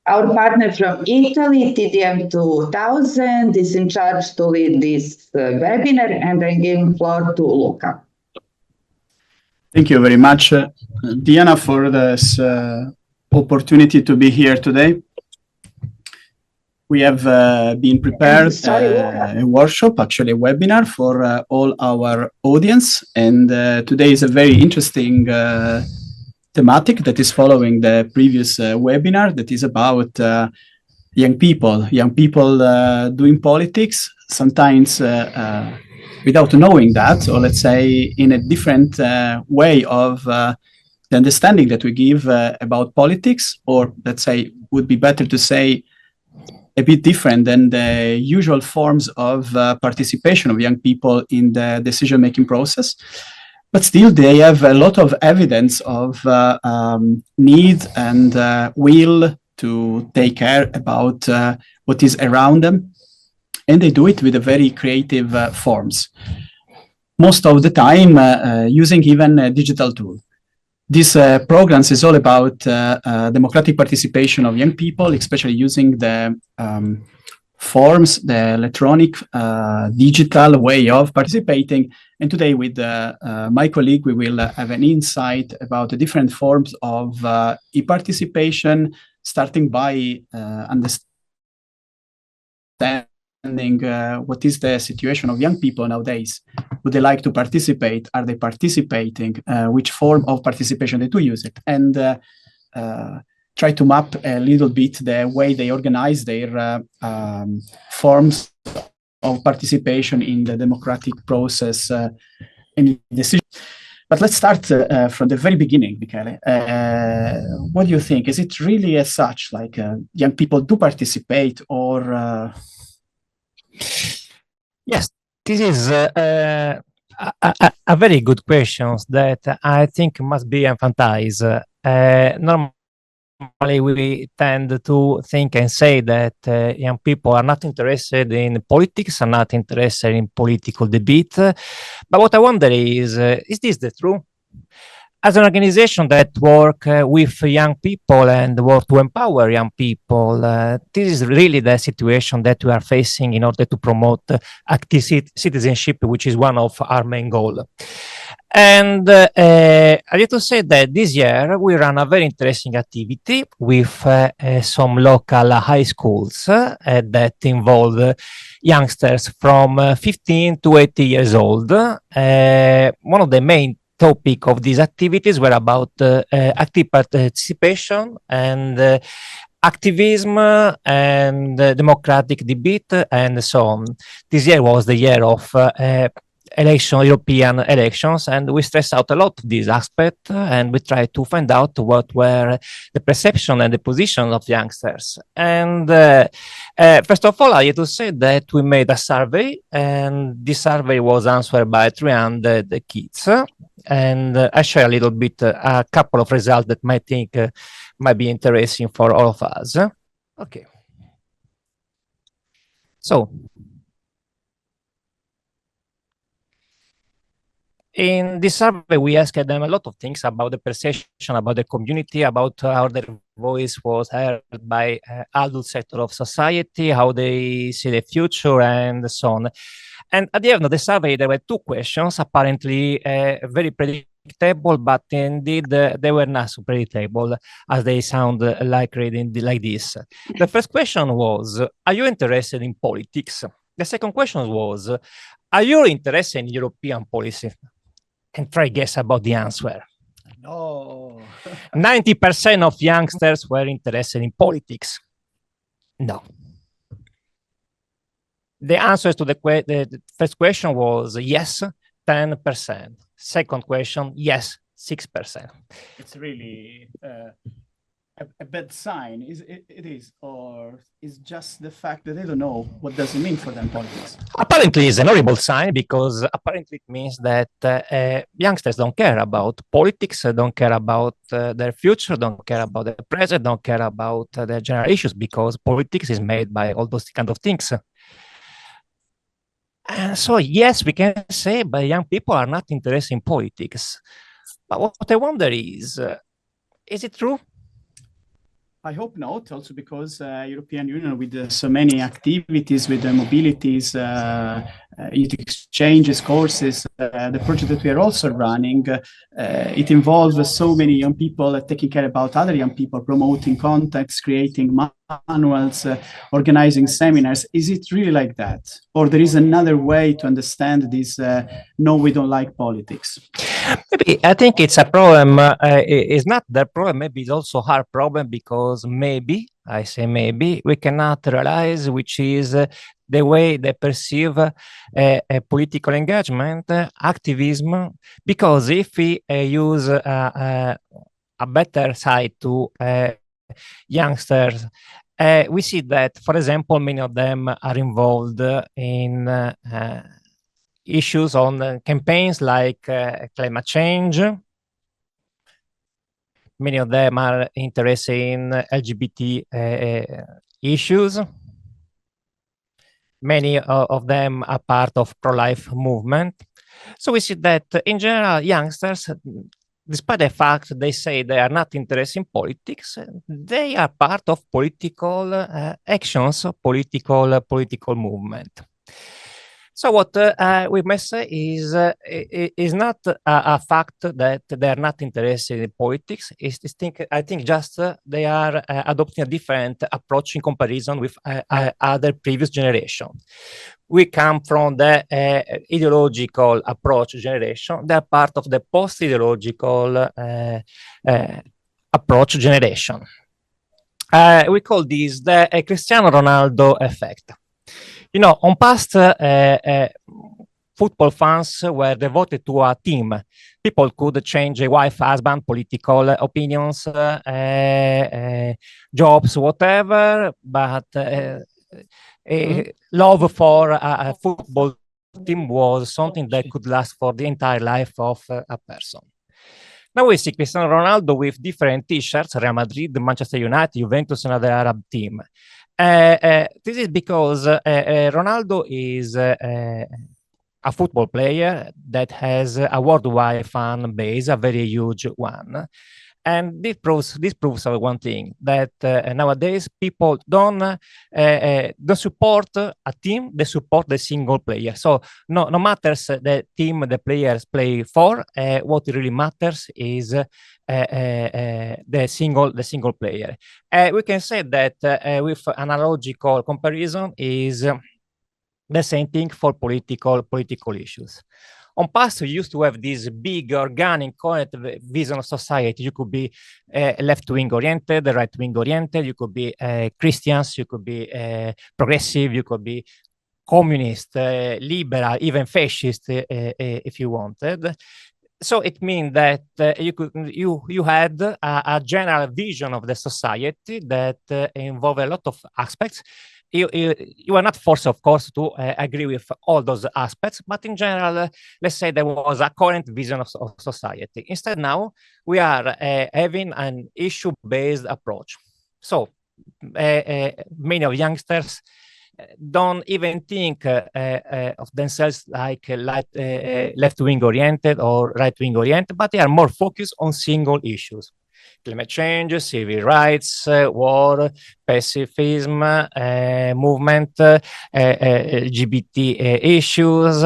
Our partner from Italy, TDM 2000, is in charge to lead this webinar, and I'm giving floor to Luca. Thank you very much, Diana, for this opportunity to be here today. We have been prepared a workshop, actually a webinar for all our audience. And today is a very interesting thematic that is following the previous webinar that is about young people doing politics, sometimes without knowing that, or let's say in a different way of the understanding that we give about politics, or let's say would be better to say a bit different than the usual forms of participation of young people in the decision-making process. But still, they have a lot of evidence of need and will to take care about what is around them. And they do it with a very creative forms. Most of the time, using even a digital tool. This programs is all about democratic participation of young people, especially using the forms, the electronic, digital way of participating. And today with my colleague, we will have an insight about the different forms of e-participation, starting by understanding what is the situation of young people nowadays. Would they like to participate? Are they participating? Which form of participation they do use it? And try to map a little bit the way they organize their forms of participation in the democratic process in decision. But let's start from the very beginning, Michele. What do you think? Is it really as such, like young people do participate, or... Yes, this is a very good question that I think must be emphasized. Normally, we tend to think and say that young people are not interested in politics, are not interested in political debate. But what I wonder is this the truth? As an organization that work with young people and work to empower young people, this is really the situation that we are facing in order to promote active citizenship, which is one of our main goals. And I have to say that this year we ran a very interesting activity with some local high schools that involve youngsters from 15 to 80 years old. One of the main topic of these activities were about active participation and activism and democratic debate and so on. This year was the year of European elections, and we stressed out a lot of this aspect, and we tried to find out what were the perception and the position of youngsters. And first of all, I have to say that we made a survey, and this survey was answered by 300 kids. And I share a little bit, a couple of results that might be interesting for all of us. Okay. So, in this survey, we asked them a lot of things about the perception, about the community, about how their voice was heard by adult sector of society, how they see the future, and so on. And at the end of the survey, there were two questions, apparently very predictable, but indeed they were not so predictable as they sound like reading like this. The first question was, are you interested in politics? The second question was, are you interested in European policy? And try guess about the answer. No. 90% of youngsters were interested in politics. No. The answer to the first question was yes, 10%. Second question, yes, 6%. It's really a bad sign. It is, or is just the fact that they don't know what does it mean for them politics? Apparently, it's an horrible sign, because apparently it means that youngsters don't care about politics, don't care about their future, don't care about the present, don't care about their general issues, because politics is made by all those kind of things. And so, yes, we can say, but young people are not interested in politics. But what I wonder is it true? I hope not, also because European Union with so many activities, with the mobilities, youth exchanges, courses, the project that we are also running, it involves so many young people taking care about other young people, promoting contacts, creating manuals, organizing seminars. Is it really like that? Or there is another way to understand this, no, we don't like politics? Maybe I think it's a problem. It's not the problem. Maybe it's also a hard problem because maybe, I say maybe, we cannot realize which is the way they perceive a political engagement, activism, because if we use a better side to youngsters, we see that, for example, many of them are involved in issues on campaigns like climate change. Many of them are interested in LGBT issues. Many of them are part of pro-life movement. So we see that in general, youngsters, despite the fact they say they are not interested in politics, they are part of political actions, political movement. So what we must say is not a fact that they are not interested in politics. I think just they are adopting a different approach in comparison with other previous generations. We come from the ideological approach generation. They are part of the post-ideological approach generation. We call this the Cristiano Ronaldo effect. You know, on past football fans were devoted to a team. People could change a wife, husband, political opinions, jobs, whatever, but love for a football team was something that could last for the entire life of a person. Now we see Cristiano Ronaldo with different t-shirts, Real Madrid, Manchester United, Juventus, and other Arab team. This is because Ronaldo is a football player that has a worldwide fan base, a very huge one. And this proves one thing, that nowadays people don't support a team, they support the single player. So no matters the team the players play for, what really matters is the single player. We can say that with analogical comparison is the same thing for political issues. On past, we used to have this big, organic, coherent vision of society. You could be left-wing oriented, right-wing oriented. You could be Christians. You could be progressive. You could be communist, liberal, even fascist, if you wanted. So it means that you had a general vision of the society that involved a lot of aspects. You are not forced, of course, to agree with all those aspects, but in general, let's say there was a current vision of society. Instead, now we are having an issue-based approach. So many of youngsters don't even think of themselves like left-wing oriented or right-wing oriented, but they are more focused on single issues. Climate change, civil rights, war, pacifism, movement, LGBT issues,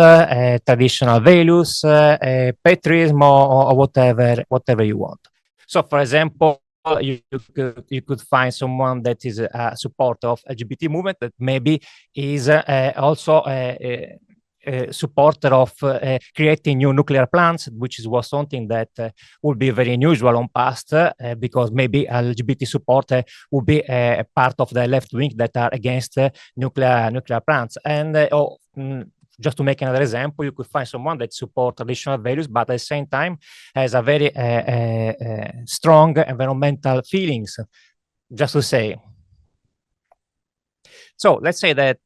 traditional values, patriotism, or whatever you want. So, for example, you could find someone that is a supporter of LGBT movement that maybe is also supporter of creating new nuclear plants, which was something that would be very unusual on past, because maybe LGBT supporter would be part of the left wing that are against nuclear plants. And just to make another example, you could find someone that supports traditional values, but at the same time has a very strong environmental feelings, just to say. So let's say that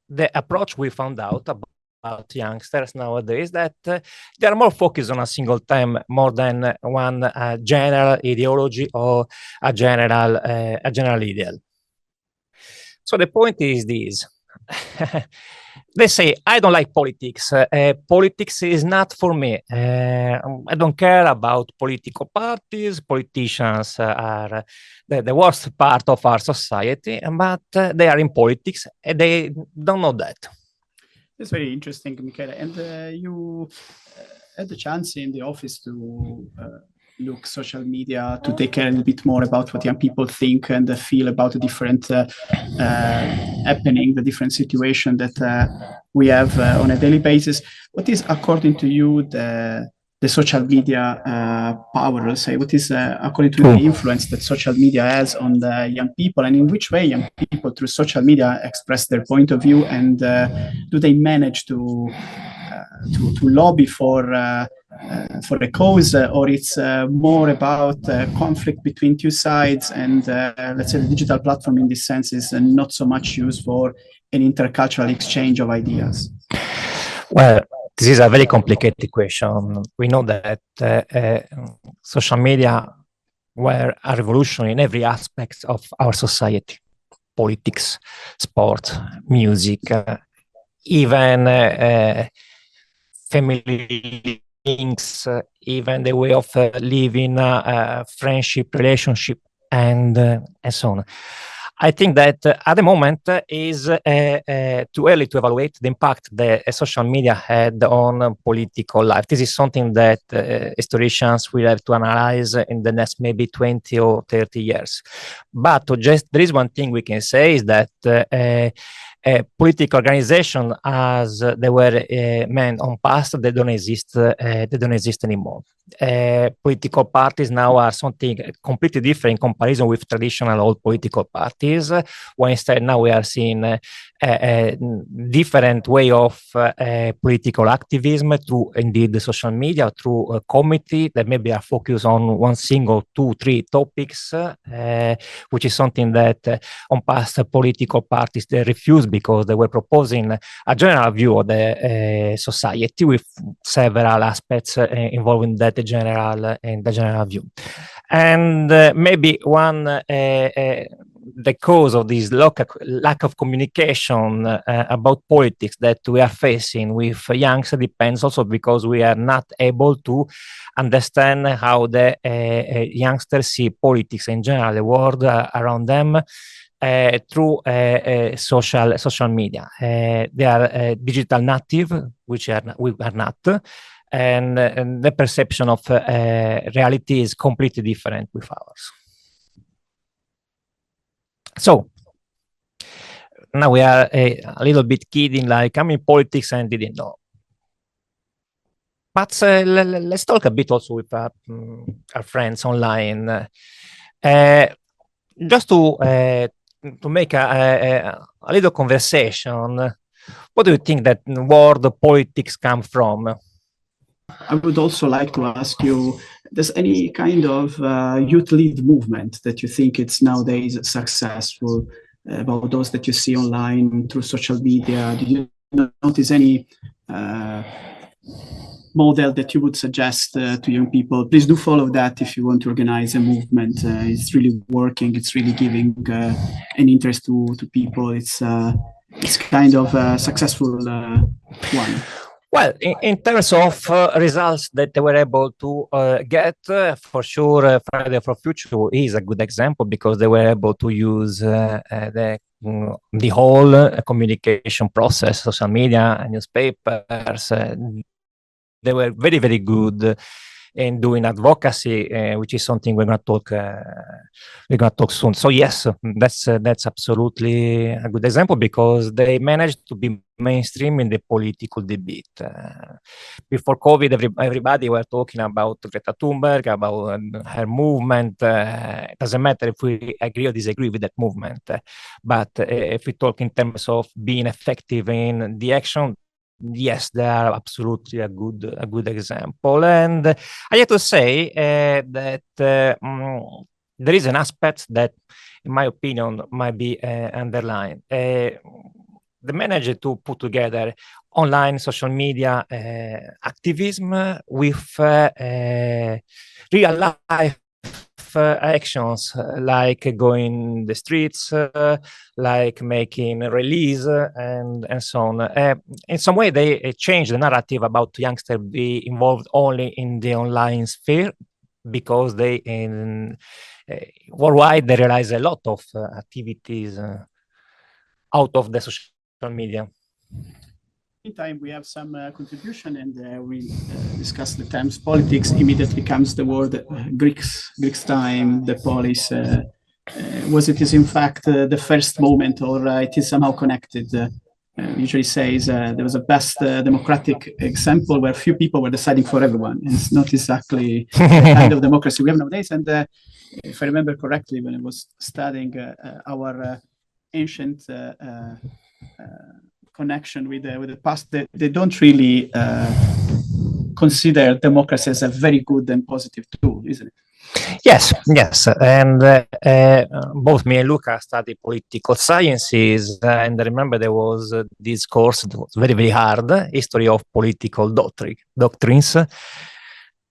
the approach we found out about youngsters nowadays that they are more focused on a single theme more than one general ideology or a general ideal. So the point is this: they say, I don't like politics. Politics is not for me. I don't care about political parties. Politicians are the worst part of our society, but they are in politics and they don't know that. That's very interesting, Michele. And you had the chance in the office to look social media, to take care a little bit more about what young people think and feel about the different happening, the different situation that we have on a daily basis. What is, according to you, the social media power, let's say? What is, according to you, the influence that social media has on the young people, and in which way young people through social media express their point of view, and do they manage to lobby for a cause, or it's more about conflict between two sides, and let's say the digital platform in this sense is not so much used for an intercultural exchange of ideas? Well, this is a very complicated question. We know that social media were a revolution in every aspect of our society: politics, sport, music, even family links, even the way of living, friendship, relationship, and so on. I think that at the moment is too early to evaluate the impact that social media had on political life. This is something that historians will have to analyze in the next maybe 20 or 30 years. But there is one thing we can say is that political organization as they were meant on past, they don't exist anymore. Political parties now are something completely different in comparison with traditional old political parties, where instead now we are seeing a different way of political activism through indeed the social media, through a committee that maybe are focused on one single, 2, 3 topics, which is something that on past political parties they refused because they were proposing a general view of the society with several aspects involving that general view. And maybe one the cause of this lack of communication about politics that we are facing with youngsters depends also because we are not able to understand how the youngsters see politics in general, the world around them, through social media. They are digital native, which we are not, and the perception of reality is completely different with ours. So now we are a little bit kidding, like I'm in politics and didn't know. But let's talk a bit also with our friends online. Just to make a little conversation, what do you think that word politics come from? I would also like to ask you, does any kind of youth-led movement that you think it's nowadays successful, about those that you see online through social media? Did you notice any model that you would suggest to young people? Please do follow that if you want to organize a movement. It's really working. It's really giving an interest to people. It's kind of a successful one. Well, in terms of results that they were able to get, for sure, Friday for Future is a good example because they were able to use the whole communication process, social media, newspapers. They were very, very good in doing advocacy, which is something we're going to talk soon. So yes, that's absolutely a good example because they managed to be mainstream in the political debate. Before COVID, everybody were talking about Greta Thunberg, about her movement. It doesn't matter if we agree or disagree with that movement, but if we talk in terms of being effective in the action, yes, they are absolutely a good example. And I have to say that there is an aspect that, in my opinion, might be underlined. They managed to put together online social media activism with real life actions like going the streets, like making release and so on. In some way, they change the narrative about youngsters be involved only in the online sphere, because they worldwide they realize a lot of activities out of the social media. Meantime, we have some contribution, and we discuss the terms politics. Immediately comes the word Greeks time, the polis. Was it is in fact the first moment, or it is somehow connected? Usually says there was a best democratic example where few people were deciding for everyone. It's not exactly the kind of democracy we have nowadays. And if I remember correctly, when I was studying our ancient connection with the past, they don't really consider democracy as a very good and positive tool, isn't it? Yes, and both me and Luca studied political sciences, and I remember there was this course that was very, very hard, history of political doctrines,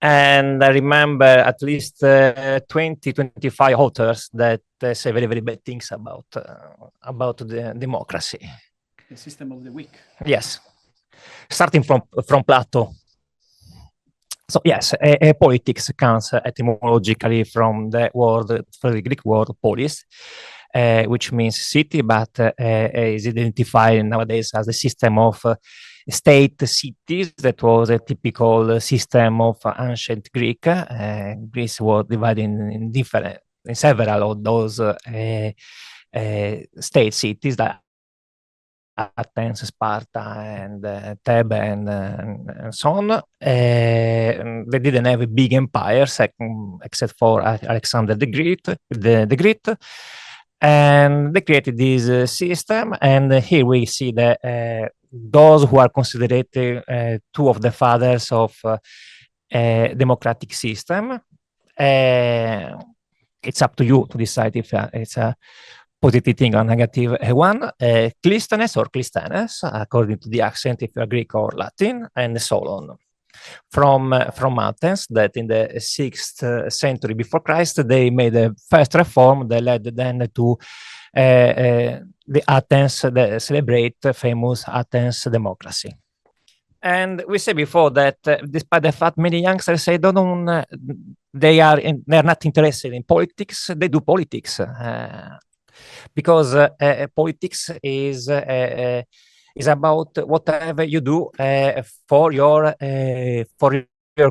and I remember at least 20-25 authors that say very, very bad things about the democracy. The system of the weak. Yes, starting from Plato. So yes, politics comes etymologically from the Greek word polis, which means city, but is identified nowadays as the system of state cities. That was a typical system of ancient Greek. Greece was divided in several of those state cities, that Athens, Sparta, and Thebes, and so on. They didn't have a big empire, except for Alexander the Great, and they created this system. And here we see that those who are considered two of the fathers of democratic system. It's up to you to decide if it's a positive thing or negative one. Clisthenes or Clisthenes, according to the accent, if you're Greek or Latin, and so on. From Athens, that in the 6th century before Christ, they made the first reform that led then to the Athens, that celebrate famous Athens democracy. And we said before that despite the fact many youngsters say they're not interested in politics, they do politics. Because politics is about whatever you do for your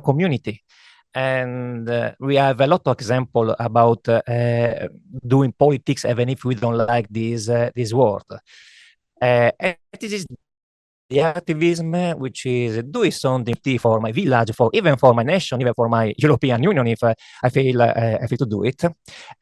community, and we have a lot of examples about doing politics, even if we don't like this word. And this is the activism, which is doing something for my village, even for my nation, even for my European Union, if I feel to do it.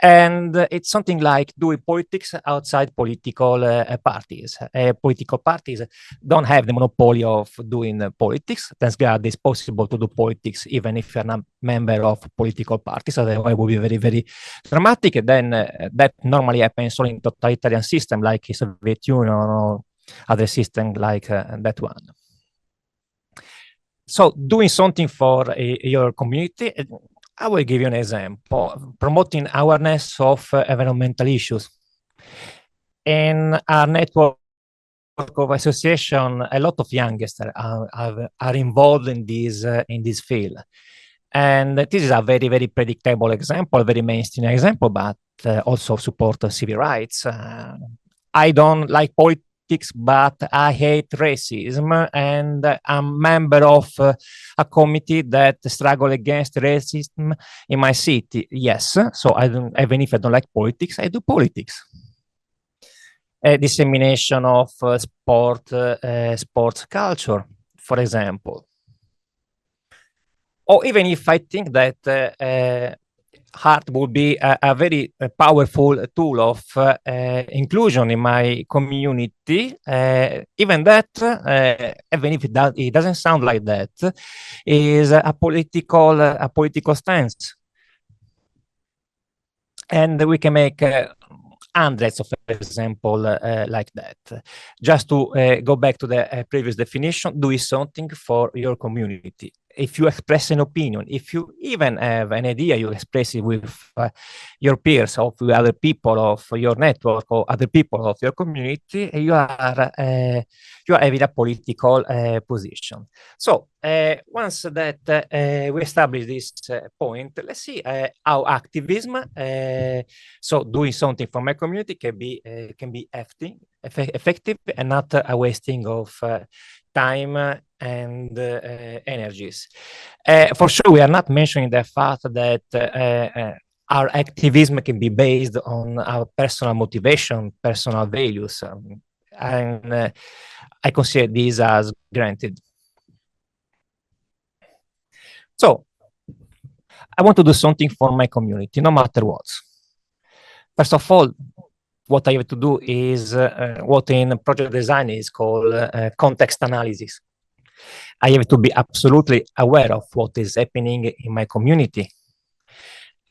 And it's something like doing politics outside political parties. Political parties don't have the monopoly of doing politics. Thank God it's possible to do politics even if you're not a member of political parties. Otherwise, it would be very, very dramatic. Then that normally happens only in totalitarian system like the Soviet Union or other system like that one. So doing something for your community, I will give you an example. Promoting awareness of environmental issues. In our network of association, a lot of youngsters are involved in this field. And this is a very, very predictable example, a very mainstream example, but also support civil rights. I don't like politics, but I hate racism, and I'm member of a committee that struggle against racism in my city. Yes, so even if I don't like politics, I do politics. Dissemination of sports culture, for example. Or even if I think that art would be a very powerful tool of inclusion in my community, even that, even if it doesn't sound like that, is a political stance. And we can make hundreds of examples like that. Just to go back to the previous definition, doing something for your community. if you express an opinion, if you even have an idea, you express it with your peers, or with other people of your network, or other people of your community, you are having a political position. So once that we establish this point, let's see how activism, so doing something for my community, can be effective and not a wasting of time and energies. For sure, we are not mentioning the fact that our activism can be based on our personal motivation, personal values, and I consider these as granted. So, I want to do something for my community, no matter what. First of all, what I have to do is what in project design is called context analysis. I have to be absolutely aware of what is happening in my community.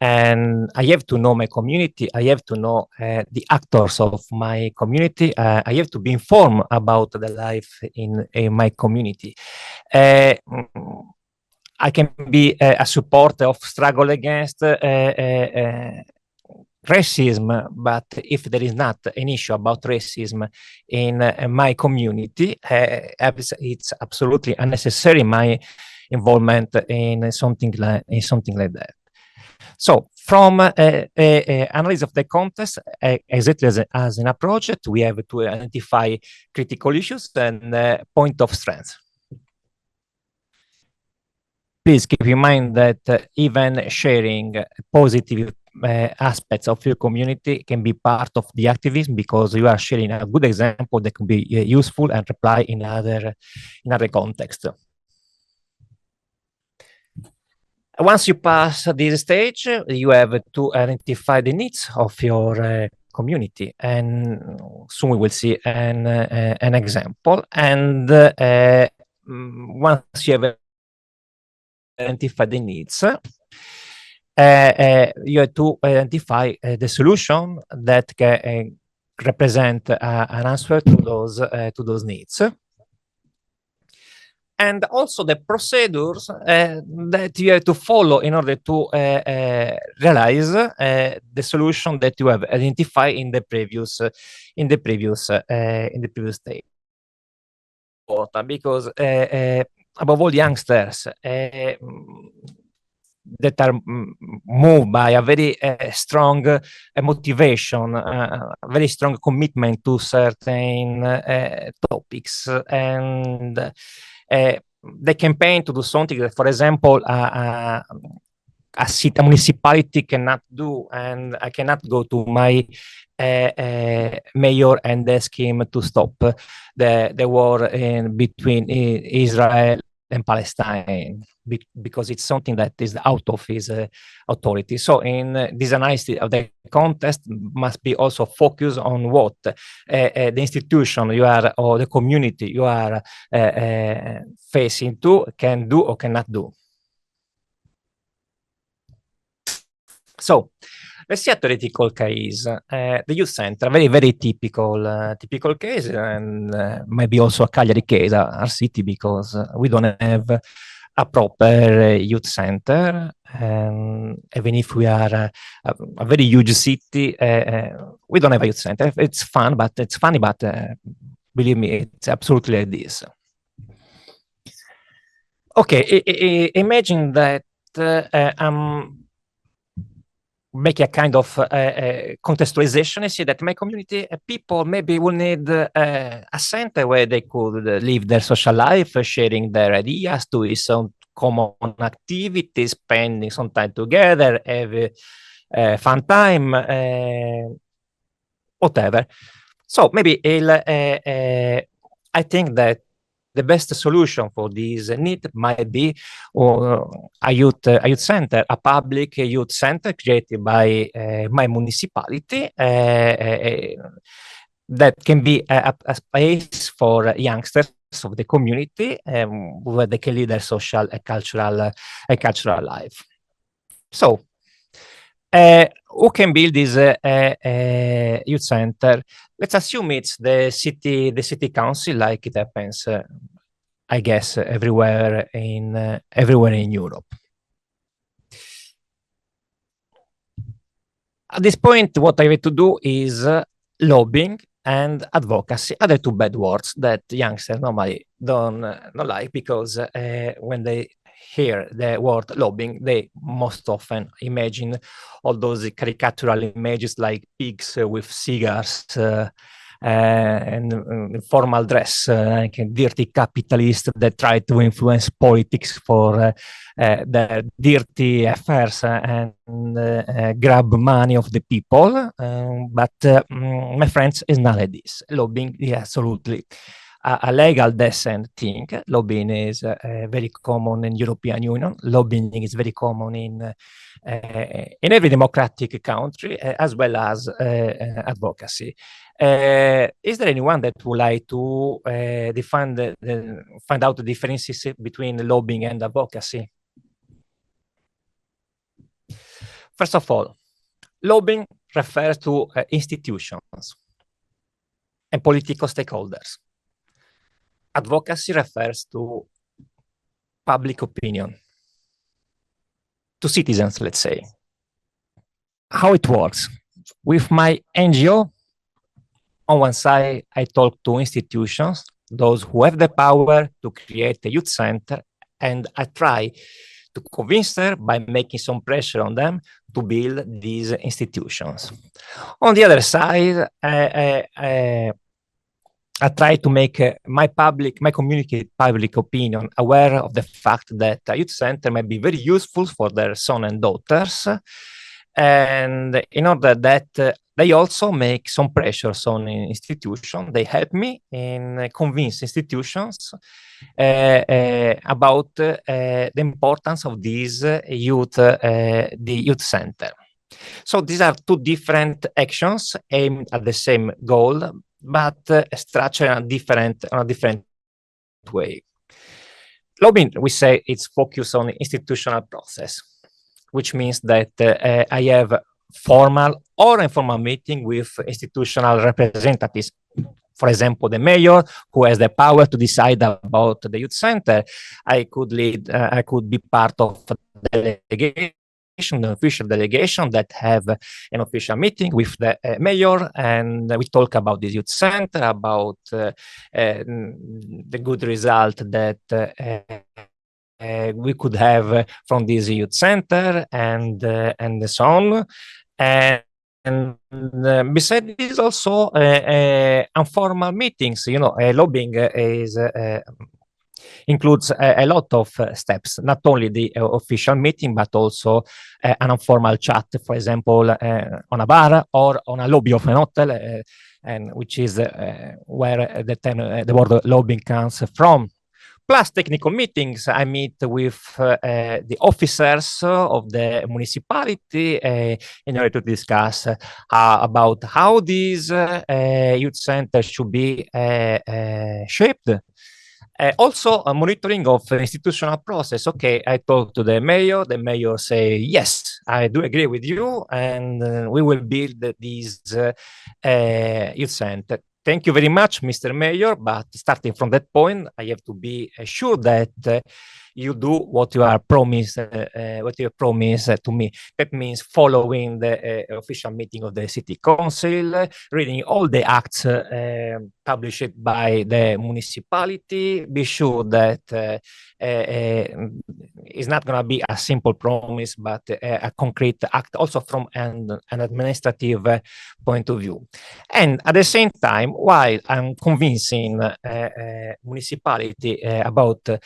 And I have to know my community. I have to know the actors of my community. I have to be informed about the life in my community. I can be a supporter of struggle against racism, but if there is not an issue about racism in my community, it's absolutely unnecessary my involvement in something like that. So, from analysis of the context, exactly as in a project, we have to identify critical issues and point of strength. Please keep in mind that even sharing positive aspects of your community can be part of the activism, because you are sharing a good example that can be useful and apply in other contexts. Once you pass this stage, you have to identify the needs of your community, and soon we will see an example. And once you have identified the needs, you have to identify the solution that can represent an answer to those needs. And also the procedures that you have to follow in order to realize the solution that you have identified in the previous stage. Because above all, youngsters that are moved by a very strong motivation, a very strong commitment to certain topics, and they campaign to do something that, for example, a municipality cannot do, and I cannot go to my mayor and ask him to stop the war between Israel and Palestine, because it's something that is out of his authority. So in this analysis of the context must be also focused on what the institution you are, or the community you are facing to, can do or cannot do. So let's see a theoretical case. The youth center, very, very typical case, and maybe also a Cagliari case, our city, because we don't have a proper youth center. And even if we are a very huge city, we don't have a youth center. It's funny, but believe me, it's absolutely like this. Okay, imagine that I'm make a kind of contextualization and see that my community people maybe will need a center where they could live their social life, sharing their ideas, doing some common activities, spending some time together, have fun time, whatever. So maybe I think that the best solution for this need might be a youth center, a public youth center created by my municipality that can be a space for youngsters of the community where they can lead their social and cultural life. So, who can build this youth center? Let's assume it's the city council, like it happens I guess, everywhere in Europe. At this point, what I have to do is lobbying and advocacy are the two bad words that youngsters normally don't like, because when they hear the word lobbying, they most often imagine all those caricatural images like pigs with cigars and formal dress, like dirty capitalists that try to influence politics for their dirty affairs and grab money of the people. But my friends, is not like this. Lobbying is absolutely a legal, decent thing. Lobbying is very common in European Union. Lobbying is very common in every democratic country, as well as advocacy. Is there anyone that would like to find out the differences between lobbying and advocacy? First of all, lobbying refers to institutions and political stakeholders. Advocacy refers to public opinion, to citizens, let's say. How it works? With my NGO, on one side, I talk to institutions, those who have the power to create a youth center, and I try to convince them by making some pressure on them to build these institutions. On the other side, I try to make my community public opinion aware of the fact that a youth center may be very useful for their sons and daughters. And in order that they also make some pressures on institutions, they help me in convince institutions about the importance of this the youth center. So these are two different actions aimed at the same goal, but structured in a different way. Lobbying, we say, it's focused on institutional process, which means that I have formal or informal meeting with institutional representatives. For example, the mayor, who has the power to decide about the youth center. I could be part of the delegation, the official delegation that have an official meeting with the mayor, and we talk about this youth center, about the good result that we could have from this youth center, and so on. And besides this, also informal meetings. Lobbying includes a lot of steps, not only the official meeting, but also an informal chat, for example, on a bar or on a lobby of an hotel, and which is where the word lobbying comes from. Plus technical meetings. I meet with the officers of the municipality in order to discuss about how these youth centers should be shaped. Also, a monitoring of institutional process. Okay, I talk to the mayor say, yes, I do agree with you, and we will build this youth center. Thank you very much, Mr. Mayor, but starting from that point, I have to be sure that you do what you have promised to me. That means following the official meeting of the city council, reading all the acts published by the municipality, be sure that it's not going to be a simple promise, but a concrete act, also from an administrative point of view. And at the same time, while I'm convincing municipality about the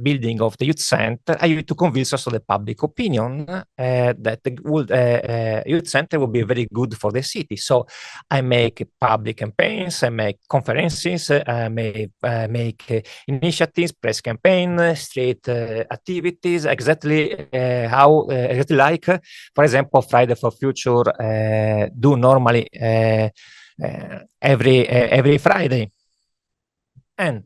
building of the youth center, I need to convince also the public opinion that the youth center will be very good for the city. So I make public campaigns, I make conferences, I make initiatives, press campaign, street activities, exactly like, for example, Friday for Future do normally every Friday. And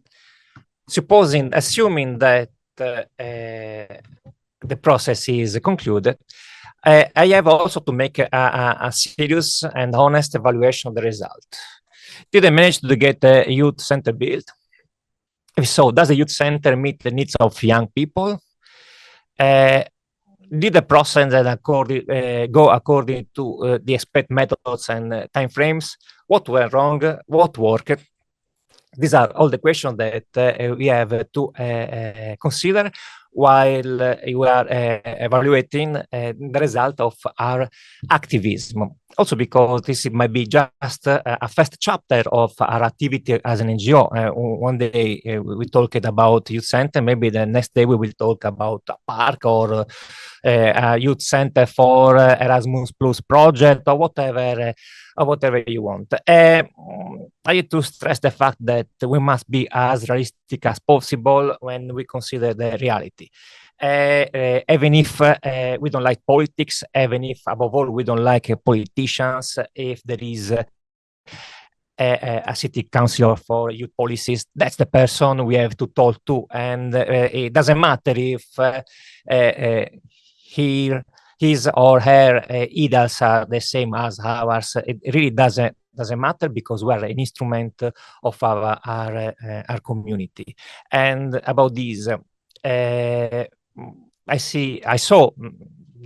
assuming that the process is concluded, I have also to make a serious and honest evaluation of the result. Did I manage to get a youth center built? If so, does the youth center meet the needs of young people? Did the process go according to the expected methods and timeframes? What went wrong? What worked? These are all the questions that we have to consider while we are evaluating the result of our activism. Also because this might be just a first chapter of our activity as an NGO. One day we talked about youth center, maybe the next day we will talk about a park or a youth center for Erasmus Plus project or whatever you want. I need to stress the fact that we must be as realistic as possible when we consider the reality. Even if we don't like politics, even if above all we don't like politicians, if there is a city councilor for youth policies, that's the person we have to talk to. And it doesn't matter if his or her ideals are the same as ours. It really doesn't matter because we are an instrument of our community. And about this, I saw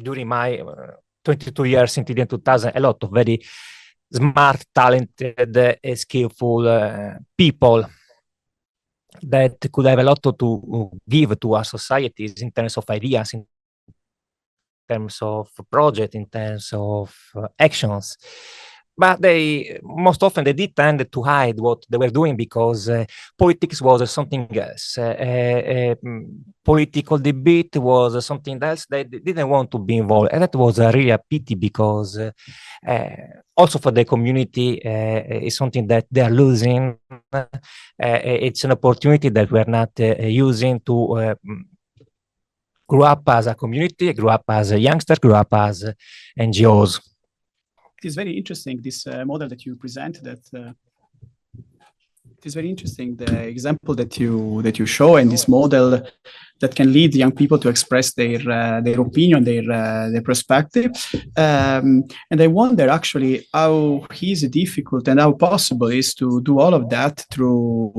during my 22 years in TDN 2000 a lot of very smart, talented, skillful people that could have a lot to give to our societies in terms of ideas, in terms of project, in terms of actions. But they most often they did tend to hide what they were doing because politics was something else. Political debate was something else. They didn't want to be involved, and that was really a pity because also for the community, it's something that they are losing. It's an opportunity that we are not using to grow up as a community, grow up as a youngster, grow up as NGOs. It is very interesting, this model that you present, that it is very interesting, the example that you show, and this model that can lead young people to express their opinion, their perspective. And I wonder actually how easy, difficult, and how possible it is to do all of that through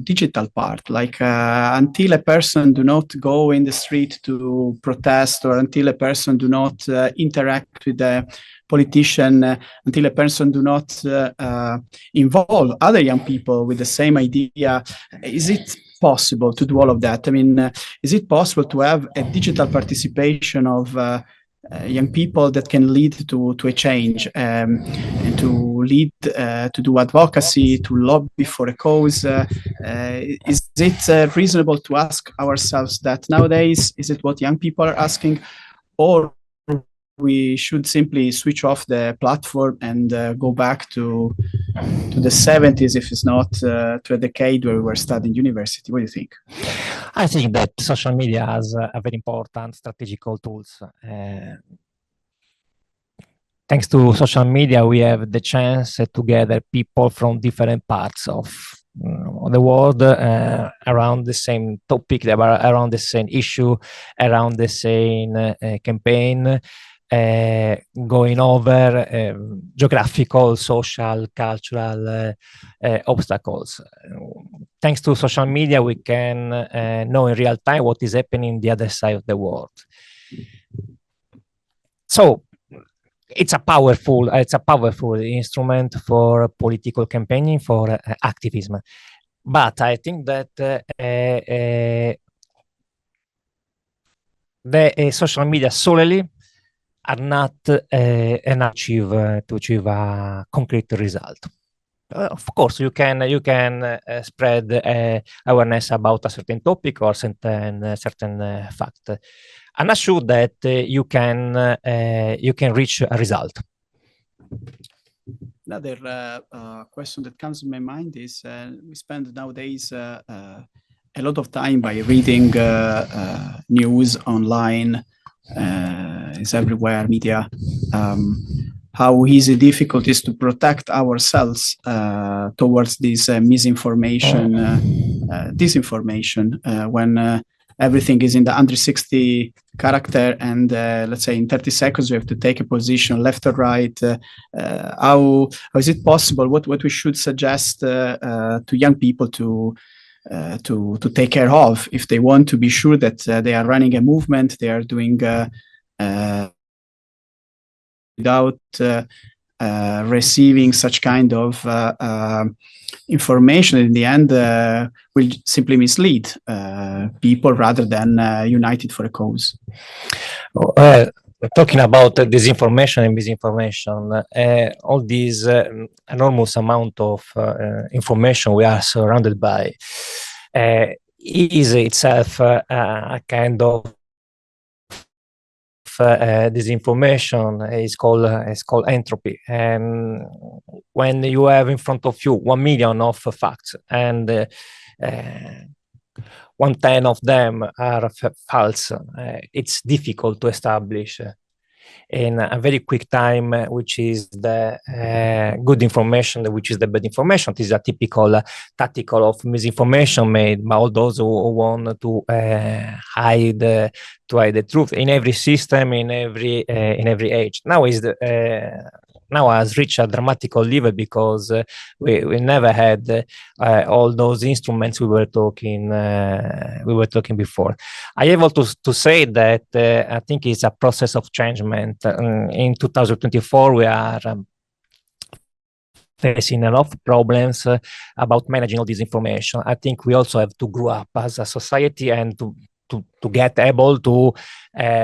digital part, like until a person do not go in the street to protest, or until a person do not interact with the politician, until a person do not involve other young people with the same idea. Is it possible to do all of that? I mean, is it possible to have a digital participation of young people that can lead to a change, and to lead to do advocacy, to lobby for a cause? Is it reasonable to ask ourselves that nowadays? Is it what young people are asking, or we should simply switch off the platform and go back to the 70s, if it's not to a decade where we were studying university? What do you think? I think that social media has a very important strategical tools. Thanks to social media, we have the chance to gather people from different parts of the world around the same topic, around the same issue, around the same campaign. Going over geographical, social, cultural obstacles. Thanks to social media, we can know in real time what is happening on the other side of the world. So it's a powerful instrument for political campaigning, for activism. But I think that the social media solely are not enough to achieve a concrete result. Of course, you can spread awareness about a certain topic or certain fact. I'm not sure that you can reach a result. Another question that comes to my mind is we spend nowadays a lot of time by reading news online. Is everywhere, media. How easy, difficult is to protect ourselves towards this misinformation, disinformation, when everything is in the under 60 character, and let's say in 30 seconds we have to take a position left or right. How is it possible? What we should suggest to young people to to take care of. If they want to be sure that they are running a movement, they are doing without receiving such kind of information, in the end will simply mislead people rather than united for a cause. Talking about disinformation and misinformation, all this enormous amount of information we are surrounded by is itself a kind of disinformation. Is called entropy. And when you have in front of you 1 million of facts and 1/10 of them are false, it's difficult to establish in a very quick time which is the good information, which is the bad information. This is a typical tactical of misinformation made by all those who want to hide the truth in every system, in every age. Now has reached a dramatical level because we never had all those instruments we were talking before. I able to say that I think it's a process of changement. In 2024, we are facing a lot of problems about managing all this information. I think we also have to grow up as a society and to get able to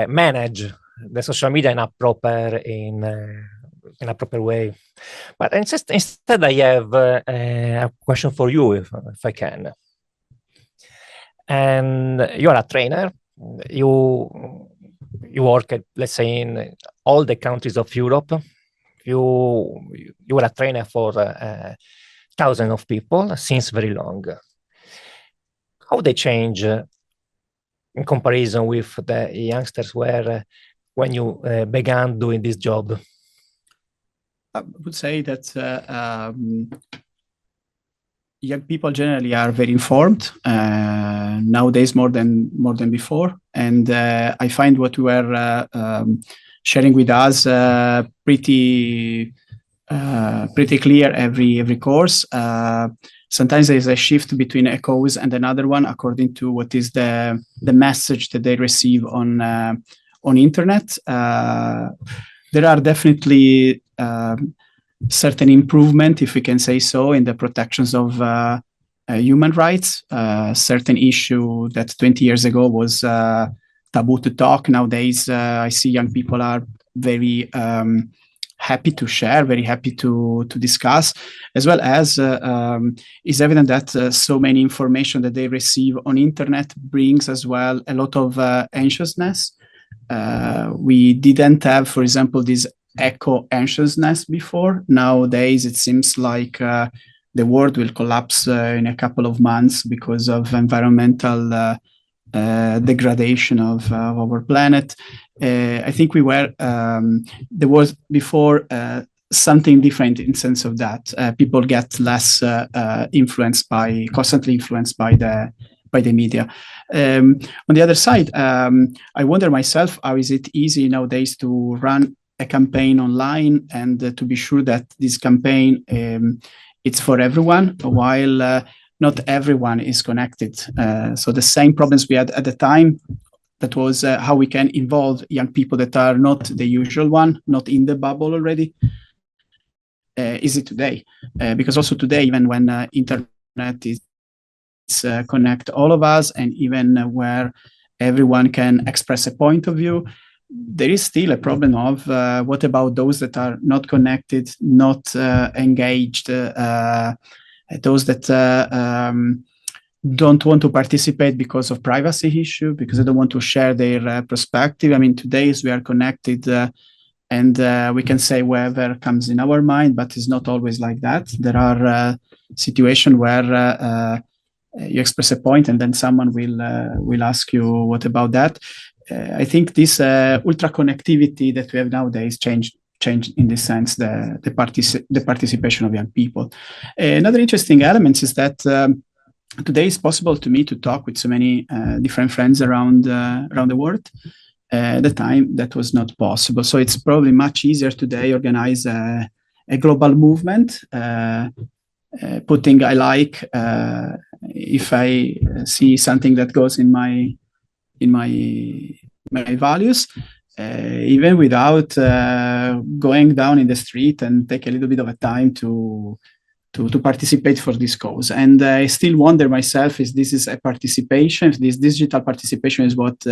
manage the social media in a proper way. But instead I have a question for you, if I can. And you are a trainer. You work at, let's say, in all the countries of Europe. You are a trainer for thousands of people since very long. How they change in comparison with the youngsters were when you began doing this job? I would say that young people generally are very informed nowadays more than before, and I find what you were sharing with us pretty clear every course. Sometimes there is a shift between a cause and another one according to what is the message that they receive on internet. There are definitely certain improvement, if we can say so, in the protections of human rights. Certain issue that 20 years ago was taboo to talk. Nowadays, I see young people are very happy to share, very happy to discuss, as well as it's evident that so many information that they receive on internet brings as well a lot of anxiousness. We didn't have, for example, this eco-anxiousness before. Nowadays, it seems like the world will collapse in a couple of months because of environmental degradation of our planet. I think there was before something different in sense of that. People get less constantly influenced by the media. On the other side, I wonder myself, how is it easy nowadays to run a campaign online and to be sure that this campaign it's for everyone, while not everyone is connected. So the same problems we had at the time, that was how we can involve young people that are not the usual one, not in the bubble already. Is it today? Because also today, even when internet is connect all of us, and even where everyone can express a point of view, there is still a problem of what about those that are not connected, not engaged, those that don't want to participate because of privacy issue, because they don't want to share their perspective. I mean, today we are connected and we can say whatever comes in our mind, but it's not always like that. There are situations where you express a point and then someone will ask you, what about that? I think this ultra connectivity that we have nowadays changed in this sense the participation of young people. Another interesting element is that today it's possible to me to talk with so many different friends around the world. At the time that was not possible, so it's probably much easier today organize a global movement, putting I like if I see something that goes in my values, even without going down in the street and take a little bit of a time to participate for this cause. And I still wonder myself if this is a participation, if this digital participation is what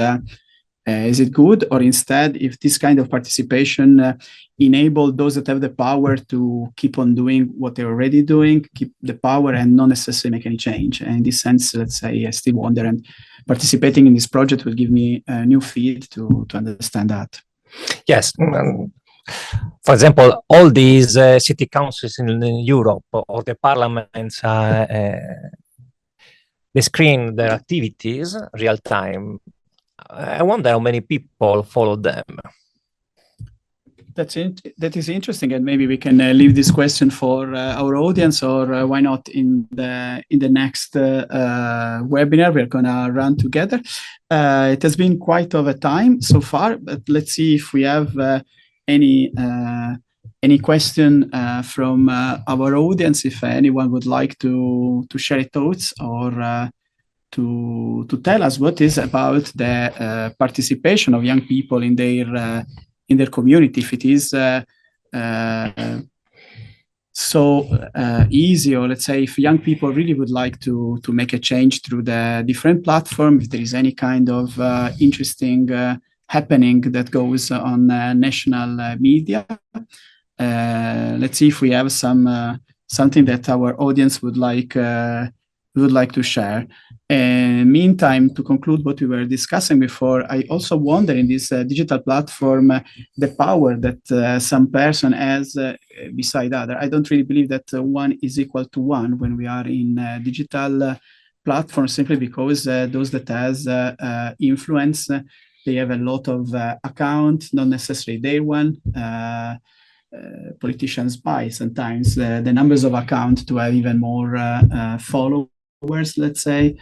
is it good, or instead if this kind of participation enable those that have the power to keep on doing what they're already doing, keep the power and not necessarily make any change. And in this sense, let's say I still wonder, and participating in this project will give me a new feed to understand that. Yes. For example, all these city councils in Europe or the parliaments, they screen their activities real time. I wonder how many people follow them. That is interesting, and maybe we can leave this question for our audience, or why not in the next webinar we're gonna run together. It has been quite of a time so far, but let's see if we have any question from our audience. If anyone would like to share thoughts or to tell us what is about the participation of young people in their community, if it is so easy, or let's say if young people really would like to make a change through the different platform, if there is any kind of interesting happening that goes on national media. Let's see if we have something that our audience would like to share. Meantime, to conclude what we were discussing before, I also wonder in this digital platform the power that some person has beside other. I don't really believe that one is equal to one when we are in digital platforms, simply because those that has influence, they have a lot of accounts, not necessarily their one. Politicians buy sometimes the numbers of accounts to have even more followers, let's say.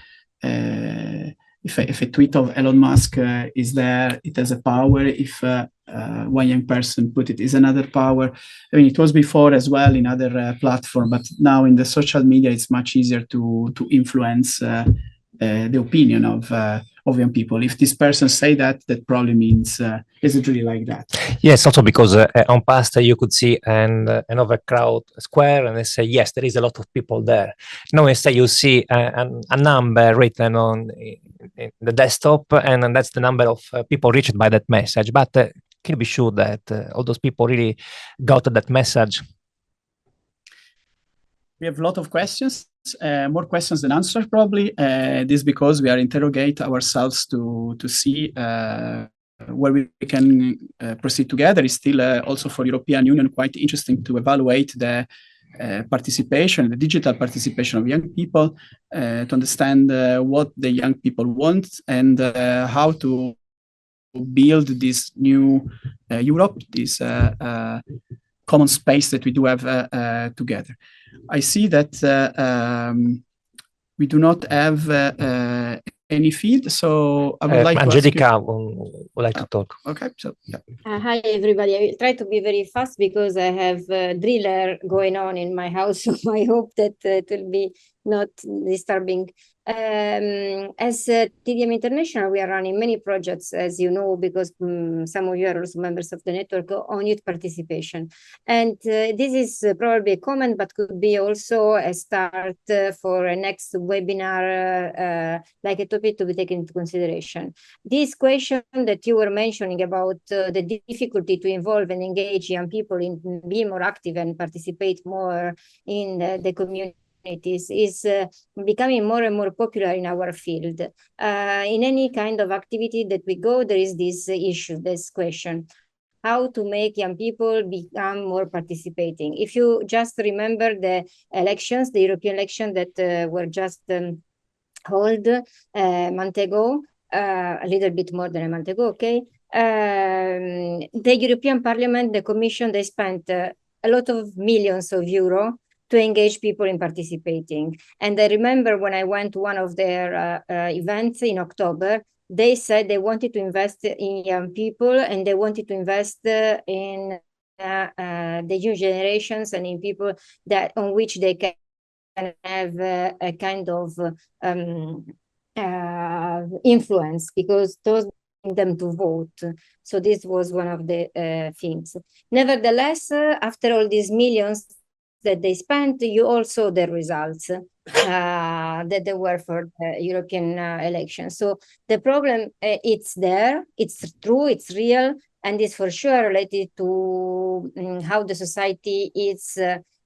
If a tweet of Elon Musk is there, it has a power. If one young person put it, is another power. I mean, it was before as well in other platforms, but now in the social media, it's much easier to influence the opinion of young people. If this person say that probably means is it really like that? Yes, also because on past you could see an overcrowd square and they say, yes, there is a lot of people there. Now instead you see a number written on the desktop, and that's the number of people reached by that message. But can you be sure that all those people really got that message? We have a lot of questions. More questions than answers, probably. This because we are interrogate ourselves to see where we can proceed together. Is still also for European Union quite interesting to evaluate the participation, the digital participation of young people, to understand what the young people want and how to build this new Europe, this common space that we do have together. I see that we do not have any feed, so I would like Angelica would like to talk. Okay, so yeah. Hi everybody. I will try to be very fast because I have a driller going on in my house, so I hope that it will be not disturbing. As TDM International, we are running many projects, as you know, because some of you are also members of the network on youth participation. And this is probably a comment, but could be also a start for a next webinar, like a topic to be taken into consideration. This question that you were mentioning about the difficulty to involve and engage young people in being more active and participate more in the community is becoming more and more popular in our field. In any kind of activity that we go, there is this issue, this question, how to make young people become more participating. If you just remember the elections, the European election that were just held a month ago, a little bit more than a month ago, okay? The European Parliament, the Commission, they spent a lot of millions of euro to engage people in participating. And I remember when I went to one of their events in October, they said they wanted to invest in young people and they wanted to invest in the new generations and in people that on which they can have a kind of influence, because those bring them to vote. So this was one of the things. Nevertheless, after all these millions that they spent, you all saw the results that there were for the European elections. So the problem, it's there, it's true, it's real, and it's for sure related to how the society is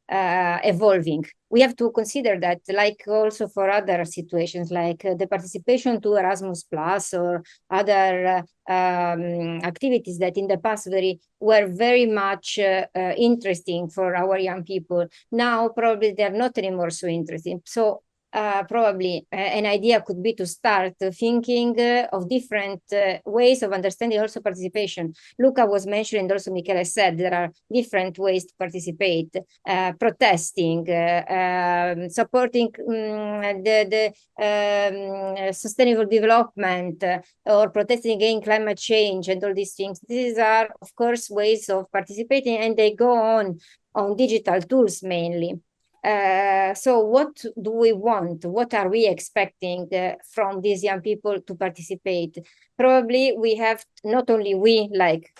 evolving. We have to consider that, like also for other situations, like the participation to Erasmus Plus or other activities that in the past were very much interesting for our young people. Now probably they're not anymore so interesting. So probably an idea could be to start thinking of different ways of understanding also participation. Luca was mentioning, also Michele said, there are different ways to participate, protesting, supporting the sustainable development, or protesting against climate change and all these things. These are, of course, ways of participating, and they go on digital tools mainly. So what do we want? What are we expecting from these young people to participate? Probably we have, not only we, like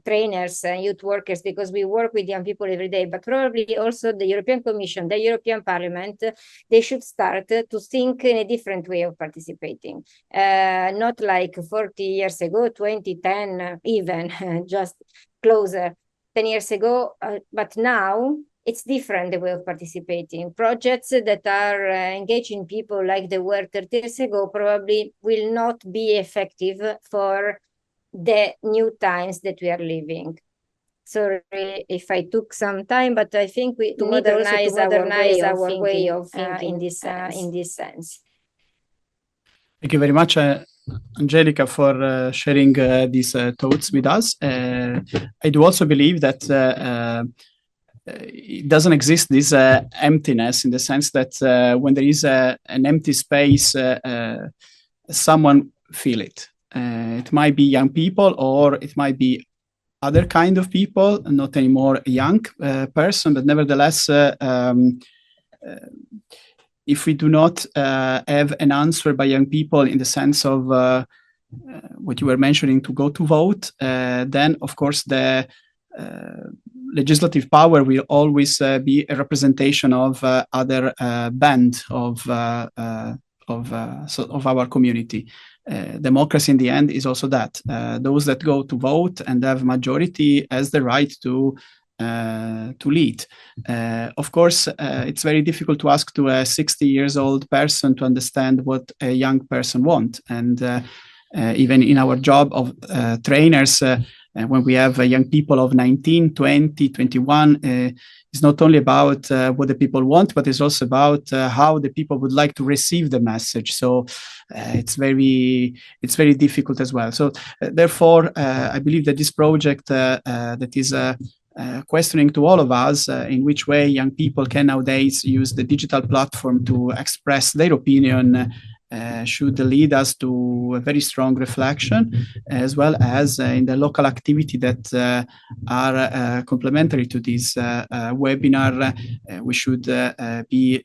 trainers and youth workers, because we work with young people every day, but probably also the European Commission, the European Parliament, they should start to think in a different way of participating. Not like 40 years ago, 2010, even just closer, 10 years ago, but now it's different, the way of participating. Projects that are engaging people like they were 30 years ago probably will not be effective for the new times that we are living. Sorry if I took some time, but I think we need modernize our way of thinking in this sense. Thank you very much, Angelica, for sharing these thoughts with us. I do also believe that it doesn't exist this emptiness, in the sense that when there is an empty space, someone feel it. It might be young people, or it might be other kind of people, not anymore a young person, but nevertheless, if we do not have an answer by young people in the sense of what you were mentioning, to go to vote, then of course the legislative power will always be a representation of other band of our community. Democracy in the end is also that. Those that go to vote and have majority has the right to lead. Of course, it's very difficult to ask to a 60 years old person to understand what a young person wants. And even in our job of trainers, when we have young people of 19, 20, 21, it's not only about what the people want, but it's also about how the people would like to receive the message. So it's very difficult as well. So therefore, I believe that this project that is questioning to all of us in which way young people can nowadays use the digital platform to express their opinion should lead us to a very strong reflection, as well as in the local activity that are complementary to this webinar. We should be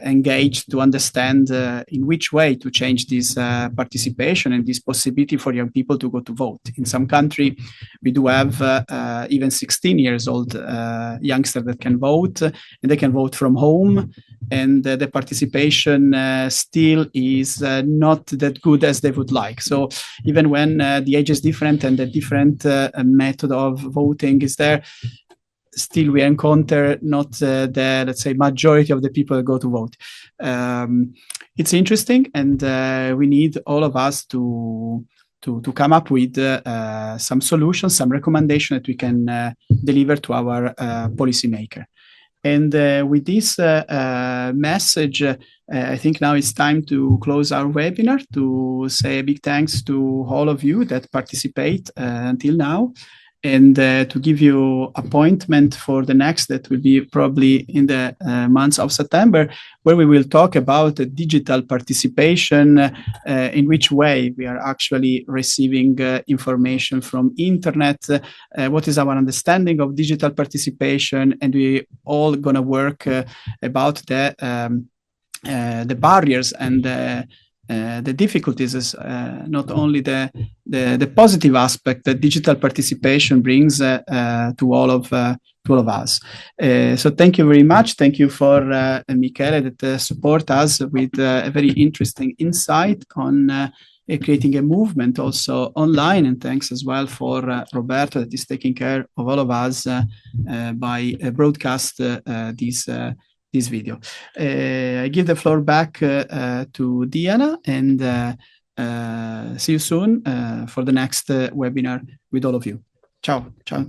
engaged to understand in which way to change this participation and this possibility for young people to go to vote. In some country, we do have even 16 years old youngsters that can vote, and they can vote from home, and the participation still is not that good as they would like. So even when the age is different and the different method of voting is there, still we encounter not the, let's say, majority of the people that go to vote. It's interesting, and we need all of us to come up with some solutions, some recommendation that we can deliver to our policymaker. And with this message, I think now it's time to close our webinar, to say a big thanks to all of you that participate until now. and to give you appointment for the next, that will be probably in the months of September, where we will talk about digital participation, in which way we are actually receiving information from internet, what is our understanding of digital participation, and we all gonna work about the barriers and the difficulties, is not only the positive aspect that digital participation brings to all of us. So thank you very much. Thank you for Michele that support us with a very interesting insight on creating a movement also online, and thanks as well for Roberto that is taking care of all of us by broadcast this video. I give the floor back to Diana, and see you soon for the next webinar with all of you. Ciao. Ciao.